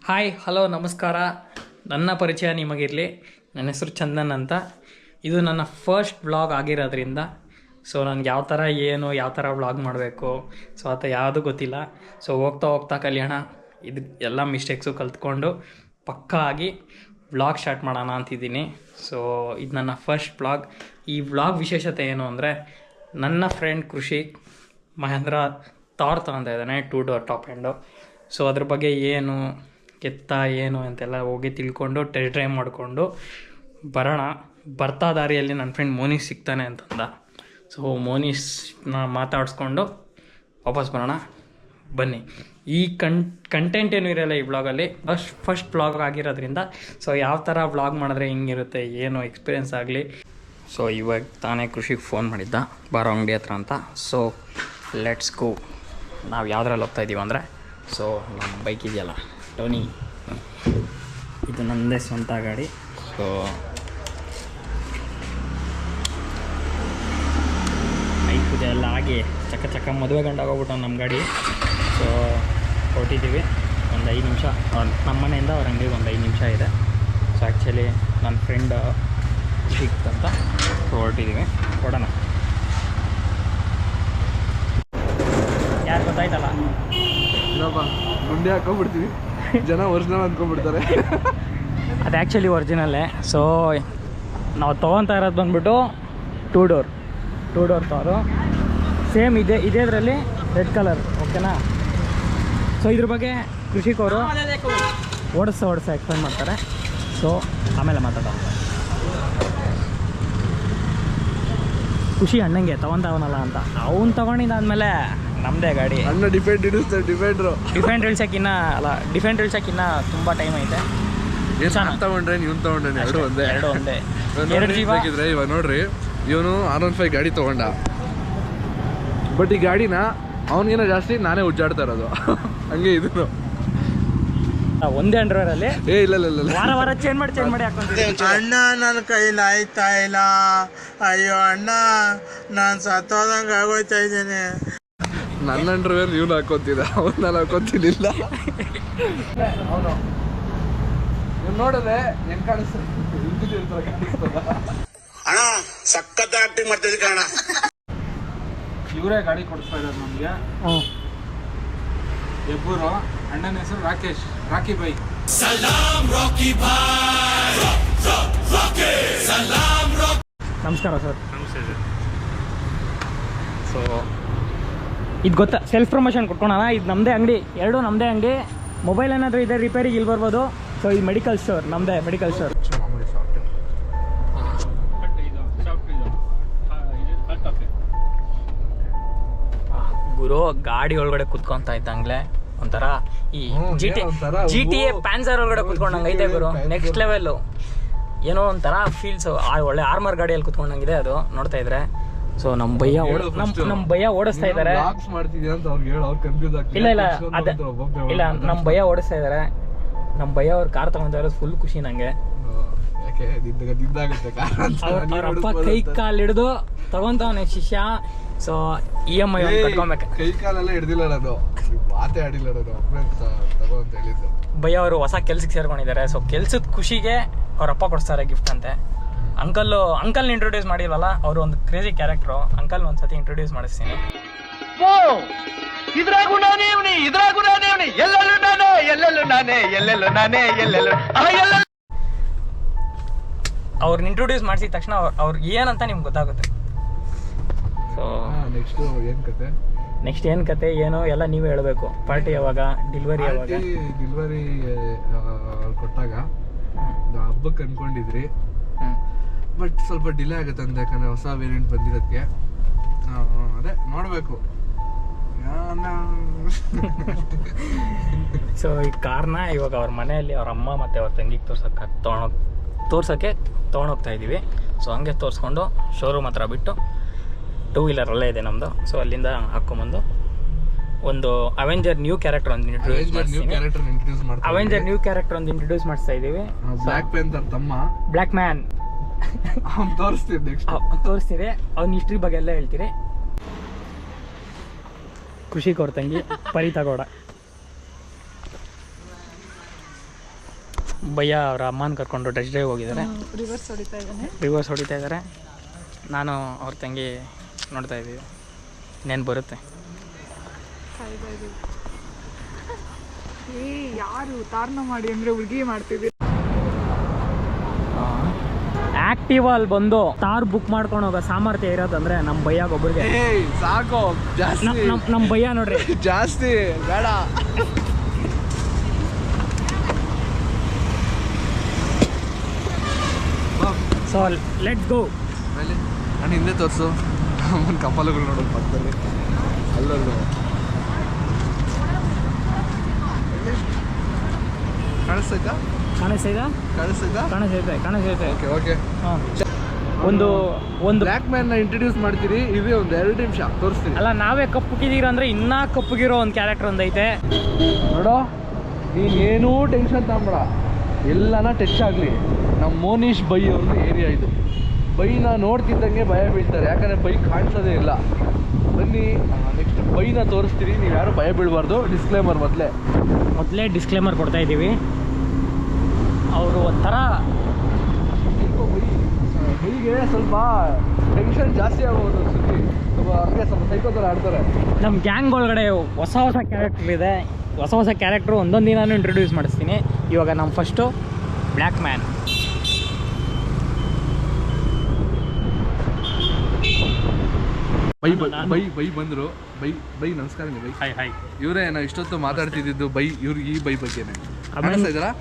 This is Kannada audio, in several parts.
ಹಾಯ್ ಹಲೋ ನಮಸ್ಕಾರ. ನನ್ನ ಪರಿಚಯ ನಿಮಗಿರಲಿ. ನನ್ನ ಹೆಸರು ಚಂದನ್ ಅಂತ. ಇದು ನನ್ನ ಫಸ್ಟ್ ವ್ಲಾಗ್ ಆಗಿರೋದ್ರಿಂದ ನನಗೆ ಯಾವ ಥರ ವ್ಲಾಗ್ ಮಾಡಬೇಕು ಅಥವಾ ಯಾವುದೂ ಗೊತ್ತಿಲ್ಲ. ಹೋಗ್ತಾ ಹೋಗ್ತಾ ಕಲಿಯೋಣ. ಇದು ಎಲ್ಲ ಮಿಸ್ಟೇಕ್ಸು ಕಲ್ತ್ಕೊಂಡು ಪಕ್ಕಾ ಆಗಿ ವ್ಲಾಗ್ ಸ್ಟಾರ್ಟ್ ಮಾಡೋಣ ಅಂತಿದ್ದೀನಿ. ಇದು ನನ್ನ ಫಸ್ಟ್ ವ್ಲಾಗ್. ಈ ವ್ಲಾಗ್ ವಿಶೇಷತೆ ಏನು ಅಂದರೆ, ನನ್ನ ಫ್ರೆಂಡ್ ಕೃಷಿ ಮಹೇಂದ್ರ ಥಾರ್ ತಗೊತಾ ಇದ್ದಾನೆ 2 ಡೋರ್ ಟಾಪ್ ಎಂಡು. ಅದ್ರ ಬಗ್ಗೆ ಏನು ಅಂತೆಲ್ಲ ಹೋಗಿ ತಿಳ್ಕೊಂಡು ಟೆಸ್ಟ್ ಡ್ರೈವ್ ಮಾಡಿಕೊಂಡು ಬರೋಣ. ಬರ್ತಾ ದಾರಿಯಲ್ಲಿ ನನ್ನ ಫ್ರೆಂಡ್ ಮೋನೀಶ್ ಸಿಗ್ತಾನೆ ಅಂತಂದ. ಮೋನೀಶ್ನ ಮಾತಾಡಿಸ್ಕೊಂಡು ವಾಪಸ್ ಬರೋಣ. ಬನ್ನಿ. ಈ ಕಂಟೆಂಟ್ ಏನೂ ಇರೋಲ್ಲ ಈ ವ್ಲಾಗಲ್ಲಿ. ಫಸ್ಟ್ ವ್ಲಾಗ್ ಆಗಿರೋದ್ರಿಂದ ಯಾವ ಥರ ವ್ಲಾಗ್ ಮಾಡಿದ್ರೆ ಹಿಂಗಿರುತ್ತೆ, ಏನು ಎಕ್ಸ್ಪೀರಿಯೆನ್ಸ್ ಆಗಲಿ. ಇವಾಗ ತಾನೇ ಕೃಷಿಗೆ ಫೋನ್ ಮಾಡಿದ್ದ, ಬಾರೋ ಅಂಗಡಿ ಹತ್ರ ಅಂತ. Let's go. ನಾವು ಯಾವುದ್ರಲ್ಲಿ ಹೋಗ್ತಾಯಿದ್ದೀವಿ ಅಂದರೆ, ನಮ್ಮ ಬೈಕ್ ಇದೆಯಲ್ಲ ಟೋನಿ, ಇದು ನನ್ನದೇ ಸ್ವಂತ ಗಾಡಿ. ಬೈಕ್ ಪೂಜೆ ಎಲ್ಲ ಆಗಿ ಚಕ್ಕ ಮದುವೆ ಗಂಟಾಗೋಗ್ಬಿಟ್ಟು ನಮ್ಮ ಗಾಡಿ. ಹೊರಟಿದ್ದೀವಿ. ಒಂದು 5 ನಿಮಿಷ ನಮ್ಮ ಮನೆಯಿಂದ ಅವ್ರ ಅಂಗಡಿಗೆ ಒಂದು 5 ನಿಮಿಷ ಇದೆ. ಆ್ಯಕ್ಚುಲಿ ನನ್ನ ಫ್ರೆಂಡ್ ಸಿಕ್ತಂತ ಹೊರಟಿದ್ದೀವಿ. ಕೊಡೋಣ. ಯಾರು ಗೊತ್ತಾಯ್ತಲ್ಲ, ಗುಂಡಿ ಹಾಕೊಂಡ್ಬಿಡ್ತೀವಿ, ಜನ ಒರಿಜಿನಲ್ ಅಂದ್ಕೊಂಡ್ಬಿಡ್ತಾರೆ. ಅದು ಆ್ಯಕ್ಚುಲಿ ಒರಿಜಿನಲ್ಲೇ. ನಾವು ತೊಗೊತಾ ಇರೋದು ಬಂದ್ಬಿಟ್ಟು 2 ಡೋರ್ ತಾರು. ಸೇಮ್ ಇದರಲ್ಲಿ ರೆಡ್ ಕಲರ್. ಓಕೆನಾ? ಇದ್ರ ಬಗ್ಗೆ ಕೃಷಿಕವರು ಓಡಿಸ್ತಾ ಎಕ್ಸ್ಪ್ಲೇನ್ ಮಾಡ್ತಾರೆ. ಆಮೇಲೆ ಮಾತಾಡೋಣ. ಖುಷಿ ಅಣ್ಣಂಗೆ ತೊಗೊತಾವನಲ್ಲ ಅಂತ, ಅವ್ನು ತೊಗೊಂಡಿದ್ದಾದ್ಮೇಲೆ ನಮ್ಮದೇ ಗಾಡಿ. ಅಣ್ಣ ಡಿಫೆಂಡ್ ಇಳಿಸೋಕ್ಕಿನ್ನ ತುಂಬ ಟೈಮ್ ಐತೆ. ತಗೊಂಡ್ರೆ ನೀವು ತಗೊಂಡ್ರೆ ಎರಡು ಒಂದೇ. ಇವಾಗ ನೋಡ್ರಿ, ಇವನು R15 ಗಾಡಿ ತೊಗೊಂಡ. ಬಟ್ ಈ ಗಾಡಿನ ಅವನಿಗೇನೋ ಜಾಸ್ತಿ ನಾನೇ ಉಜ್ಜಾಡ್ತಾ ಇರೋದು. ಹಂಗೆ ಇದನ್ನು ಒಂದೇ ಅಂಡರ್ವೇರಲ್ಲಿ ಇಲ್ಲ ವಾರ ಚೇಂಜ್ ಮಾಡಿ ಹಾಕೊಂತೀವಿ. ಅಣ್ಣ ನನ್ನ ಕೈಲಿ ಆಯ್ತಾ ಇಲ್ಲ, ಅಯ್ಯೋ ಅಣ್ಣ ನಾನು ಸತ್ತೋದಂಗೆ ಆಗೋಯ್ತಾ ಇದ್ದೇನೆ. ನನ್ನ ಅಂಡರ್ವೇರ್ ನೀವು ಹಾಕೋತಿದ್ದ, ಅವ್ರು ನಾನು ಹಾಕೋತಿರ್ಲಿಲ್ಲ. ಅವನು ನೀವು ನೋಡಿದ್ರೆ ಹೆಂಗ್ ಕಾಣಿಸ್ತದ ಅಣ್ಣ, ಸಖತ್ ಆಕ್ಟಿಂಗ್ ಮಾಡ್ತಿದ್ದೆ ಕಣ. ಇವರೇ ಗಾಡಿ ಕೊಡಿಸ್ತಾ ಇದ್ದಾರೆ ನಮಗೆ. ಹೆಬ್ಬೂರು. ಅಣ್ಣನ ಹೆಸರು ರಾಕೇಶ್, ರಾಕಿ ಬೈ. ನಮಸ್ಕಾರ ಸರ್. ಇದು ಗೊತ್ತಾ, ಸೆಲ್ಫ್ ಪ್ರಮೋಷನ್ ಕೊಟ್ಕೊಳೋಣ. ಇದು ನಮ್ಮದೇ ಅಂಗಡಿ, ಎರಡು ನಮ್ಮದೇ ಅಂಗಡಿ. ಮೊಬೈಲ್ ಏನಾದರೂ ಇದೆ ರಿಪೇರಿಗೆ ಇಲ್ಲಿ ಬರ್ಬೋದು. ಇದು ಮೆಡಿಕಲ್ ಸ್ಟೋರ್, ನಮ್ಮದೇ ಮೆಡಿಕಲ್ ಸ್ಟೋರ್. ಗುರು ಗಾಡಿ ಒಳಗಡೆ ಕುತ್ಕೊಂತ ಇದ್ದಂಗ್ಲೆ ಒಂಥರ ಈ GTA ಪ್ಯಾನ್ಸರ್ ಒಳಗಡೆ ಕುತ್ಕೊಂಡಂಗೆ ಐತೆ ಗುರು. Next level. ಏನೋ ಒಂಥರ ಫೀಲ್ಸ್. ಒಳ್ಳೆ ಆರ್ಮರ್ ಗಾಡಿಯಲ್ಲಿ ಕುತ್ಕೊಂಡಂಗಿದೆ ಅದು ನೋಡ್ತಾ ಇದ್ರೆ. ನಮ್ಮ ಭಯ್ಯ ಓಡಿಸ್ತಾ ಇದ್ದಾರೆ. ಇಲ್ಲ ನಮ್ಮ ಭಯ್ಯ ಓಡಿಸ್ತಾ ಇದ್ದಾರೆ. ನಮ್ಮ ಭಯ್ಯ ಅವ್ರ ಕಾರ್ ತಗೊಂತ ಇರೋದು ಫುಲ್ ಖುಷಿ ನಂಗೆ. ಅವ್ರ ಅಪ್ಪ ಕೈ ಕಾಲು ಹಿಡಿದು ತಗೊಂತವನೆ ಶಿಷ್ಯ. EMI ಕಟ್ಕೊಬೇಕು. ಕೈ ಕಾಲೆಲ್ಲ ಹಿಡ್ದಿಲ್ಲ, ನಾನು ಮಾತೇ ಆಡಿಲ್ಲ. ಭಯ್ಯ ಅವರು ಹೊಸ ಕೆಲ್ಸಕ್ಕೆ ಸೇರ್ಕೊಂಡಿದ್ದಾರೆ. ಕೆಲ್ಸದ ಖುಷಿಗೆ ಅವ್ರ ಅಪ್ಪ ಕೊಡ್ತಾರೆ ಗಿಫ್ಟ್ ಅಂತೆ. ಅಂಕಲ್ನ ಇಂಟ್ರೊಡ್ಯೂಸ್ ಮಾಡಿಲ್ವಲ್ಲ, ಅವರು ಒಂದು ಕ್ರೇಜಿ ಕ್ಯಾರೆಕ್ಟ್ರು. ಅಂಕಲ್ ಒಂದ್ಸತಿ ಇಂಟ್ರೊಡ್ಯೂಸ್ ಮಾಡಿಸ್ತೀನಿ. ಅವ್ರನ್ನ ಇಂಟ್ರೊಡ್ಯೂಸ್ ಮಾಡಿಸಿದ ತಕ್ಷಣ ಅವ್ರು ಏನಂತ ನಿಮ್ಗೆ ಗೊತ್ತಾಗುತ್ತೆ. ನೆಕ್ಸ್ಟ್ ಏನ್ ಕತೆ ಏನೋ ಎಲ್ಲ ನೀವೇ ಹೇಳ್ಬೇಕು. ಪಾರ್ಟಿ ಯಾವಾಗ, ಡೆಲಿವರಿ ಕೊಟ್ಟಾಗ ಹಬ್ಬಕ್ಕೆ ಅನ್ಕೊಂಡಿದ್ರಿ. ಬಟ್ ಸ್ವಲ್ಪ ಡಿಲೇ ಆಗುತ್ತೆ ಅಂತ, ಯಾಕಂದ್ರೆ ಹೊಸ ವೇರಿಯಂಟ್ ಬಂದಿರೋದಕ್ಕೆ. ಅದೇ ನೋಡ್ಬೇಕು. ಈ ಕಾರ್ನ ಇವಾಗ ಅವ್ರ ಮನೆಯಲ್ಲಿ ಅವ್ರ ಅಮ್ಮ ಮತ್ತೆ ಅವ್ರ ತಂಗಿಗೆ ತೋರ್ಸೋಕ್ಕೆ ತೊಗೊಂಡೋಗ್ತಾ ಇದ್ದೀವಿ. ಹಂಗೆ ತೋರಿಸ್ಕೊಂಡು ಶೋರೂಮ್ ಹತ್ರ ಬಿಟ್ಟು 2 ವೀಲರ್ ಅಲ್ಲೇ ಇದೆ ನಮ್ಮದು. ಅಲ್ಲಿಂದ ಹಾಕ್ಕೊಂಬಂದು ಒಂದು ಅವೆಂಜರ್ ನ್ಯೂ ಕ್ಯಾರೆಕ್ಟರ್ ಒಂದು ಇಂಟ್ರೊಡ್ಯೂಸ್ ಮಾಡಿಸ್ತಾ ಇದ್ದೀವಿ. ಬ್ಲ್ಯಾಕ್ ಮ್ಯಾನ್ ತೋರಿಸ್ತೀರಿ. ಅವ್ನ ಹಿಸ್ಟ್ರಿ ಬಗ್ಗೆ ಎಲ್ಲ ಹೇಳ್ತೀರಿ. ಖುಷಿ ಕೊಡ್ತಂಗಿ ಪರಿ ತಗೋಡ. ಭಯ್ಯ ಅವರ ಅಮ್ಮನ ಕರ್ಕೊಂಡು ಟೆಸ್ಟ್ ಡ್ರೈವ್ ಹೋಗಿದ್ದಾರೆ. ರಿವರ್ಸ್ ಹೊಡಿತಾ ಇದ್ದಾರೆ. ನಾನು ಅವ್ರ ತಂಗಿ ನೋಡ್ತಾ ಇದ್ದೀವಿ. ಇನ್ನೇನು ಬರುತ್ತೆ. ಯಾರು ತಾರ್ನ ಮಾಡಿ ಅಂದರೆ ಹುಡುಗಿ ಮಾಡ್ತಿದ್ವಿ. ಆಕ್ಟಿವ್ ಅಲ್ಲಿ ಬಂದು ಕಾರ್ ಬುಕ್ ಮಾಡ್ಕೊಂಡು ಹೋಗೋ ಸಾಮರ್ಥ್ಯ ಇರೋದಂದ್ರೆ ನಮ್ಮ ಭಯ್ಯಾಗ ಒಬ್ಬರಿಗೆ ಸಾಕು. ಜಾಸ್ತಿ ನಮ್ಮ ಭಯ್ಯ ನೋಡ್ರಿ ಜಾಸ್ತಿ ಬೇಡ. So let's go. ಆಮೇಲೆ ನಾನು ಹಿಂದೆ ತೋರಿಸು ಅಮ್ಮನ ಕಪಾಲುಗಳು ನೋಡೋದು ಪಕ್ಕದಲ್ಲಿ ಅಲ್ಲಲ್ಲೂ ಕಾಣಿಸ್ತೈತಾ? ಕಾಣಿಸ್ತೈತೆ. Okay okay. ಒಂದು ಬ್ಲ್ಯಾಕ್ ಮ್ಯಾನ್ನ ಇಂಟ್ರೊಡ್ಯೂಸ್ ಮಾಡ್ತೀರಿ, ಇದು ಒಂದು 2 ನಿಮಿಷ ತೋರಿಸ್ತೀನಿ. ಅಲ್ಲ, ನಾವೇ ಕಪ್ಪುಗಿದ್ದೀರ ಅಂದ್ರೆ ಇನ್ನೂ ಕಪ್ಪುಗಿರೋ ಒಂದು ಕ್ಯಾರೆಕ್ಟರ್ ಒಂದೈತೆ ನೋಡೋ. ನೀನೇನೂ ಟೆನ್ಷನ್ ತಗೊಂಬೇಡ, ಎಲ್ಲನ ಟಚ್ ಆಗಲಿ. ನಮ್ಮ ಮೋನೀಶ್ ಬೈ ಅವ್ರದ್ದು ಏರಿಯಾ ಇದು. ಬೈನ ನೋಡ್ತಿದ್ದಂಗೆ ಭಯ ಬೀಳ್ತಾರೆ, ಯಾಕಂದರೆ ಬೈ ಕಾಣಿಸೋದೇ ಇಲ್ಲ. ಬನ್ನಿ ನೆಕ್ಸ್ಟ್ ಬೈನ ತೋರಿಸ್ತೀರಿ, ನೀವು ಯಾರು ಭಯ ಬೀಳಬಾರ್ದು. ಡಿಸ್ಕ್ಲೇಮರ್ ಮೊದಲೇ ಡಿಸ್ಕ್ಲೇಮರ್ ಕೊಡ್ತಾ ಇದ್ದೀವಿ. ಅವರು ಒಂಥರ ಬೈಗೆ ಸ್ವಲ್ಪ ಟೆನ್ಷನ್ ಜಾಸ್ತಿ ಆಗೋದು ಸುದ್ದಿ, ಹಂಗೆ ಸ್ವಲ್ಪ ಸೈಕೋ ಥರ ಆಡ್ತಾರೆ. ನಮ್ಮ ಗ್ಯಾಂಗ್ ಒಳಗಡೆ ಹೊಸ ಕ್ಯಾರೆಕ್ಟರ್ ಇದೆ. ಹೊಸ ಕ್ಯಾರೆಕ್ಟ್ರು ಒಂದೊಂದು ದಿನಾನು ಇಂಟ್ರೊಡ್ಯೂಸ್ ಮಾಡಿಸ್ತೀನಿ. ಇವಾಗ ನಮ್ಮ ಫಸ್ಟು ಬ್ಲ್ಯಾಕ್ ಮ್ಯಾನ್. ಬೈ ಬಂದರು. ಬೈ ನಮಸ್ಕಾರ. By hi. ಇವರೇ ನಾವು ಇಷ್ಟೊತ್ತು ಮಾತಾಡ್ತಿದ್ದು ಬೈ. ಇವ್ರು ಈ ಬೈ ಬಗ್ಗೆನೆ.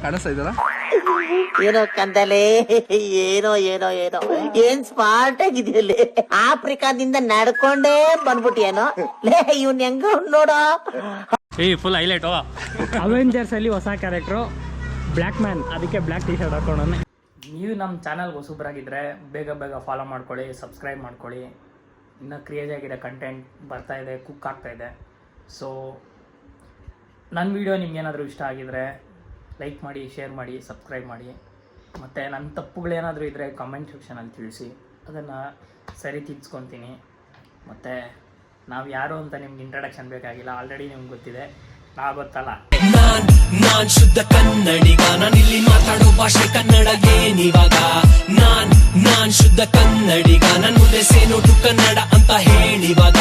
ಕಾಣಿಸ್ತಾ ಇದ್ದಾರಾ? ಏನೋ ಕಂದಲೆ, ಏನೋ ಏನೋ ಏನೋ ಏನ್ ಸ್ಮಾರ್ಟ್ ಆಗಿದೆಯಲ್ಲಿ. ಆಫ್ರಿಕಾದಿಂದ ನಡ್ಕೊಂಡೇ ಬಂದ್ಬಿಟ್ಟಿಯೇನೋ ಲೇ. ಇವ್ನ ಹೆಂಗ ನೋಡೋ, ಫುಲ್ ಹೈಲೈಟು. ಅವೆಂಜರ್ಸ್ ಅಲ್ಲಿ ಹೊಸ ಕ್ಯಾರೆಕ್ಟ್ರು ಬ್ಲ್ಯಾಕ್ ಮ್ಯಾನ್. ಅದಕ್ಕೆ ಬ್ಲ್ಯಾಕ್ ಟಿ ಶರ್ಟ್ ಹಾಕೊಂಡವನೆ. ನೀವು ನಮ್ಮ ಚಾನಲ್ಗೆ ಹೊಸಬ್ರಾಗಿದ್ದರೆ ಬೇಗ ಫಾಲೋ ಮಾಡ್ಕೊಳ್ಳಿ, ಸಬ್ಸ್ಕ್ರೈಬ್ ಮಾಡ್ಕೊಳ್ಳಿ. ಇನ್ನೂ ಕ್ರಿಯೇಟ್ ಆಗಿರೋ ಕಂಟೆಂಟ್ ಬರ್ತಾ ಇದೆ, ಕುಕ್ ಆಗ್ತಾ ಇದೆ. ಸೊ ನನ್ನ ವೀಡಿಯೋ ನಿಮ್ಗೇನಾದರೂ ಇಷ್ಟ ಆಗಿದರೆ ಲೈಕ್ ಮಾಡಿ, ಶೇರ್ ಮಾಡಿ, ಸಬ್ಸ್ಕ್ರೈಬ್ ಮಾಡಿ. ಮತ್ತು ನನ್ನ ತಪ್ಪುಗಳೇನಾದರೂ ಇದ್ದರೆ ಕಮೆಂಟ್ ಸೆಕ್ಷನಲ್ಲಿ ತಿಳಿಸಿ, ಅದನ್ನು ಸರಿ ತಿದ್ಸ್ಕೊತೀನಿ. ಮತ್ತು ನಾವು ಯಾರು ಅಂತ ನಿಮ್ಗೆ ಇಂಟ್ರಡಕ್ಷನ್ ಬೇಕಾಗಿಲ್ಲ, ಆಲ್ರೆಡಿ ನಿಮ್ಗೆ ಗೊತ್ತಿದೆ. ನಾವು ಗೊತ್ತಲ್ಲ. ನಾನ್ ಶುದ್ಧ ಕನ್ನಡಿಗ, ನಾನಿಲ್ಲಿ ಮಾತಾಡೋ ಭಾಷೆ ಕನ್ನಡ ಏನಿವಾಗ. ನಾನ್ ಶುದ್ಧ ಕನ್ನಡಿಗ, ನನ್ ಮುಂದೆ ಸೇನೋಟು ಕನ್ನಡ ಅಂತ ಹೇಳಿವಾಗ.